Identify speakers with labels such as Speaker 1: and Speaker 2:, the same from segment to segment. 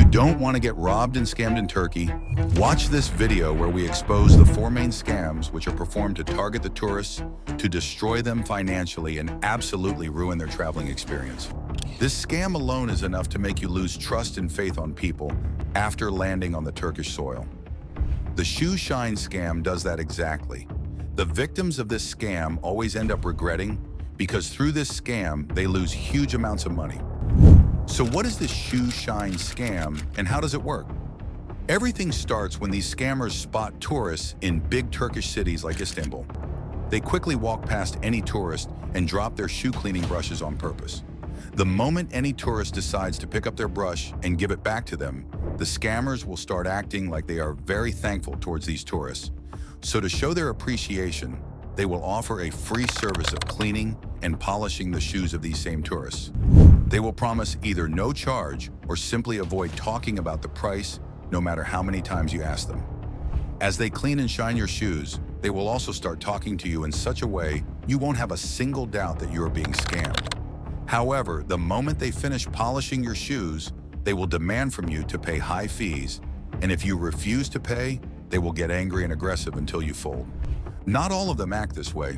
Speaker 1: don't want to get robbed and scammed in Turkey, watch this video where we expose the four main scams which are performed to target the tourists, to destroy them financially, and absolutely ruin their traveling experience. This scam alone is enough to make you lose trust and faith on people after landing on the Turkish soil. The shoe shine scam does that exactly. The victims of this scam always end up regretting because through this scam, they lose huge amounts of money. So what is this shoe shine scam and how does it work? Everything starts when these scammers spot tourists in big Turkish cities like Istanbul. They quickly walk past any tourist and drop their shoe cleaning brushes on purpose. The moment any tourist decides to pick up their brush and give it back to them, the scammers will start acting like they are very thankful towards these tourists. So to show their appreciation, they will offer a free service of cleaning and polishing the shoes of these same tourists. They will promise either no charge or simply avoid talking about the price no matter how many times you ask them. As they clean and shine your shoes, they will also start talking to you in such a way you won't have a single doubt that you are being scammed. However, the moment they finish polishing your shoes, they will demand from you to pay high fees, and if you refuse to pay, they will get angry and aggressive until you fold. Not all of them act this way.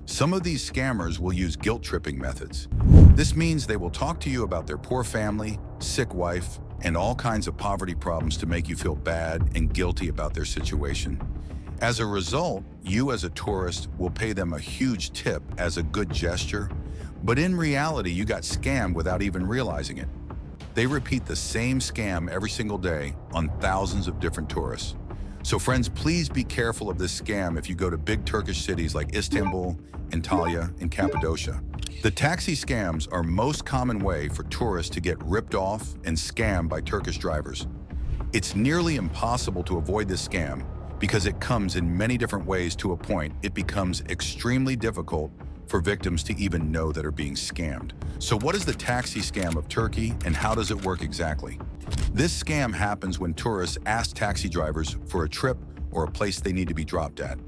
Speaker 1: Some of these scammers will use guilt-tripping methods. This means they will talk to you about their poor family, sick wife, and all kinds of poverty problems to make you feel bad and guilty about their situation. As a result, you as a tourist will pay them a huge tip as a good gesture, but in reality, you got scammed without even realizing it. They repeat the same scam every single day on thousands of different tourists. So friends, please be careful of this scam if you go to big Turkish cities like Istanbul, Antalya, and Cappadocia. The taxi scams are most common way for tourists to get ripped off and scammed by Turkish drivers. It's nearly impossible to avoid this scam because it comes in many different ways to a point it becomes extremely difficult for victims to even know that are being scammed. So what is the taxi scam of Turkey and how does it work exactly? This scam happens when tourists ask taxi drivers for a trip or a place they need to be dropped at.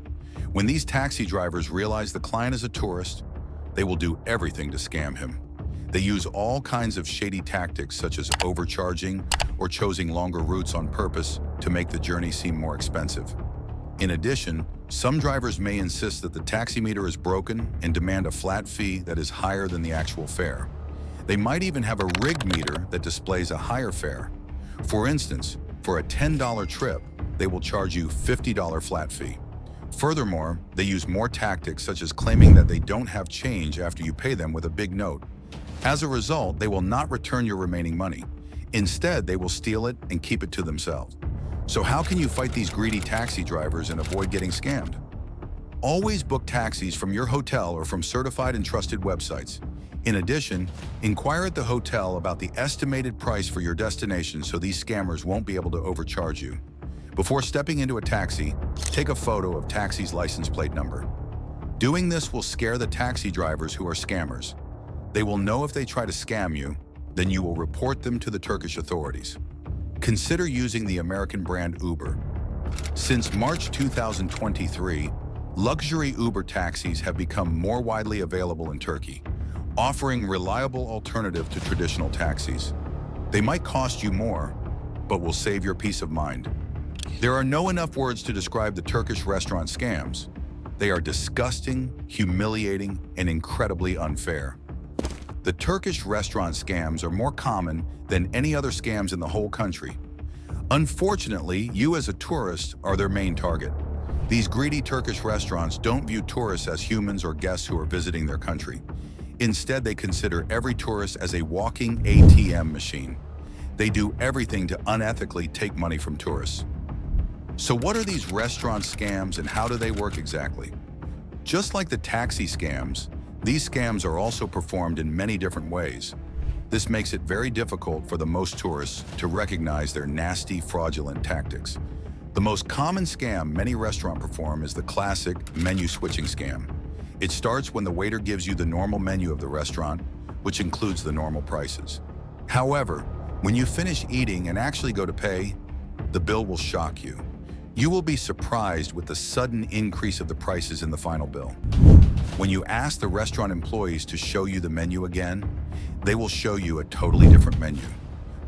Speaker 1: When these taxi drivers realize the client is a tourist, they will do everything to scam him. They use all kinds of shady tactics such as overcharging or choosing longer routes on purpose to make the journey seem more expensive. In addition, some drivers may insist that the taxi meter is broken and demand a flat fee that is higher than the actual fare. They might even have a rigged meter that displays a higher fare. For instance, for a $10 trip, they will charge you $50 flat fee. Furthermore, they use more tactics such as claiming that they don't have change after you pay them with a big note. As a result, they will not return your remaining money. Instead, they will steal it and keep it to themselves. So how can you fight these greedy taxi drivers and avoid getting scammed? Always book taxis from your hotel or from certified and trusted websites. In addition, inquire at the hotel about the estimated price for your destination so these scammers won't be able to overcharge you. Before stepping into a taxi, take a photo of taxi's license plate number. Doing this will scare the taxi drivers who are scammers. They will know if they try to scam you, then you will report them to the Turkish authorities. Consider using the American brand Uber. Since March 2023, luxury Uber taxis have become more widely available in Turkey, offering reliable alternative to traditional taxis. They might cost you more, but will save your peace of mind. There are no enough words to describe the Turkish restaurant scams. They are disgusting, humiliating, and incredibly unfair. The Turkish restaurant scams are more common than any other scams in the whole country. Unfortunately, you as a tourist are their main target. These greedy Turkish restaurants don't view tourists as humans or guests who are visiting their country. Instead, they consider every tourist as a walking ATM machine. They do everything to unethically take money from tourists. So what are these restaurant scams and how do they work exactly? Just like the taxi scams, these scams are also performed in many different ways. This makes it very difficult for the most tourists to recognize their nasty, fraudulent tactics. The most common scam many restaurants perform is the classic menu switching scam. It starts when the waiter gives you the normal menu of the restaurant, which includes the normal prices. However, when you finish eating and actually go to pay, the bill will shock you. You will be surprised with the sudden increase of the prices in the final bill. When you ask the restaurant employees to show you the menu again, they will show you a totally different menu.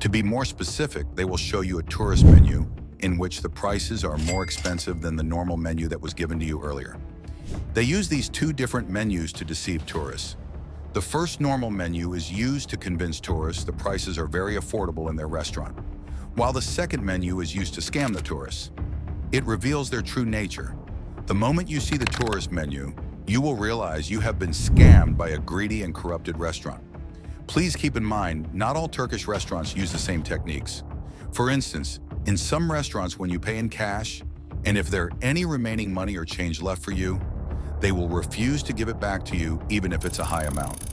Speaker 1: To be more specific, they will show you a tourist menu in which the prices are more expensive than the normal menu that was given to you earlier. They use these two different menus to deceive tourists. The first normal menu is used to convince tourists the prices are very affordable in their restaurant, while the second menu is used to scam the tourists. It reveals their true nature. The moment you see the tourist menu, you will realize you have been scammed by a greedy and corrupted restaurant. Please keep in mind, not all Turkish restaurants use the same techniques. For instance, in some restaurants, when you pay in cash, and if there are any remaining money or change left for you, they will refuse to give it back to you even if it's a high amount.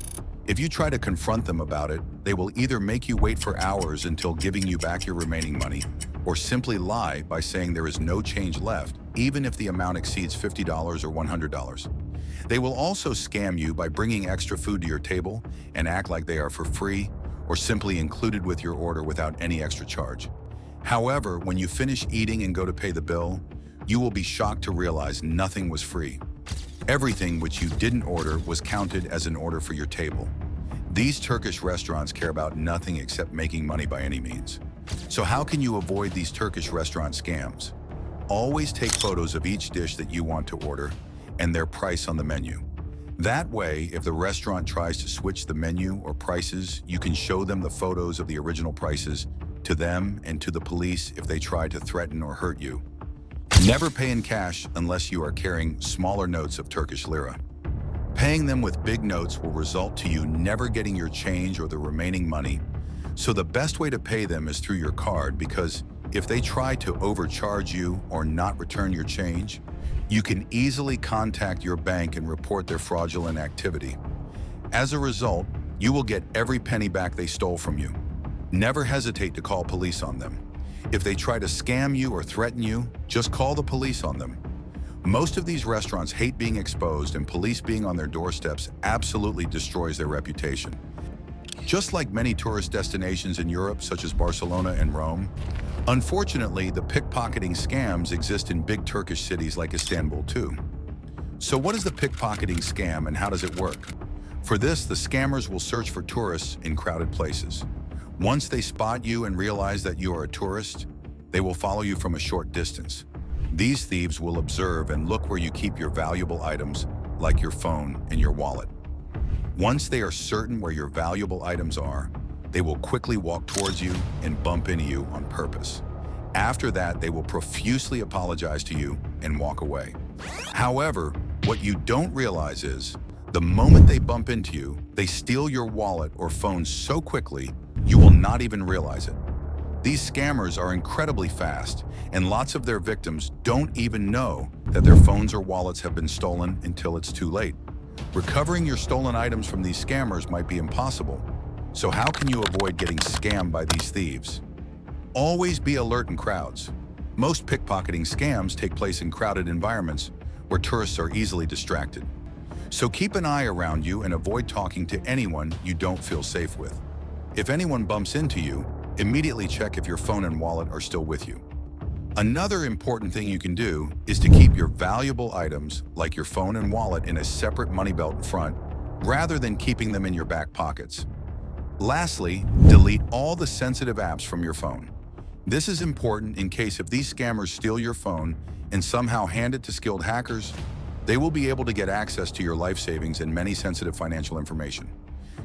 Speaker 1: If you try to confront them about it, they will either make you wait for hours until giving you back your remaining money, or simply lie by saying there is no change left, even if the amount exceeds $50 or $100. They will also scam you by bringing extra food to your table and act like they are for free or simply included with your order without any extra charge. However, when you finish eating and go to pay the bill, you will be shocked to realize nothing was free. Everything which you didn't order was counted as an order for your table. These Turkish restaurants care about nothing except making money by any means. So how can you avoid these Turkish restaurant scams? Always take photos of each dish that you want to order and their price on the menu. That way, if the restaurant tries to switch the menu or prices, you can show them the photos of the original prices to them and to the police if they try to threaten or hurt you. Never pay in cash unless you are carrying smaller notes of Turkish lira. Paying them with big notes will result to you never getting your change or the remaining money. So the best way to pay them is through your card, because if they try to overcharge you or not return your change, you can easily contact your bank and report their fraudulent activity. As a result, you will get every penny back they stole from you. Never hesitate to call police on them. If they try to scam you or threaten you, just call the police on them. Most of these restaurants hate being exposed, and police being on their doorsteps absolutely destroys their reputation. Just like many tourist destinations in Europe, such as Barcelona and Rome, unfortunately, the pickpocketing scams exist in big Turkish cities like Istanbul too. So what is the pickpocketing scam and how does it work? For this, the scammers will search for tourists in crowded places. Once they spot you and realize that you are a tourist, they will follow you from a short distance. These thieves will observe and look where you keep your valuable items, like your phone and your wallet. Once they are certain where your valuable items are, they will quickly walk towards you and bump into you on purpose. After that, they will profusely apologize to you and walk away. However, what you don't realize is, the moment they bump into you, they steal your wallet or phone so quickly, you will not even realize it. These scammers are incredibly fast, and lots of their victims don't even know that their phones or wallets have been stolen until it's too late. Recovering your stolen items from these scammers might be impossible. So how can you avoid getting scammed by these thieves? Always be alert in crowds. Most pickpocketing scams take place in crowded environments where tourists are easily distracted. So keep an eye around you and avoid talking to anyone you don't feel safe with. If anyone bumps into you, immediately check if your phone and wallet are still with you. Another important thing you can do is to keep your valuable items, like your phone and wallet, in a separate money belt in front, rather than keeping them in your back pockets. Lastly, delete all the sensitive apps from your phone. This is important in case if these scammers steal your phone and somehow hand it to skilled hackers, they will be able to get access to your life savings and many sensitive financial information.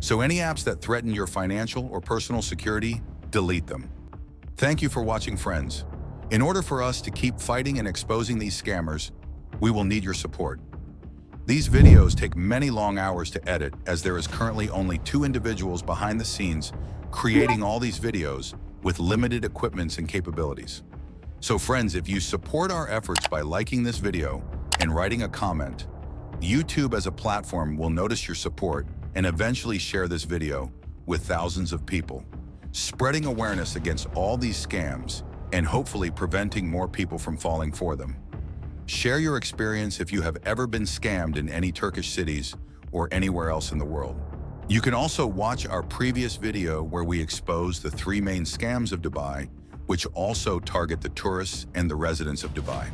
Speaker 1: So any apps that threaten your financial or personal security, delete them. Thank you for watching, friends. In order for us to keep fighting and exposing these scammers, we will need your support. These videos take many long hours to edit, as there is currently only 2 individuals behind the scenes creating all these videos with limited equipments and capabilities. So friends, if you support our efforts by liking this video and writing a comment, YouTube as a platform will notice your support and eventually share this video with thousands of people, spreading awareness against all these scams and hopefully preventing more people from falling for them. Share your experience if you have ever been scammed in any Turkish cities or anywhere else in the world. You can also watch our previous video where we expose the 3 main scams of Dubai, which also target the tourists and the residents of Dubai.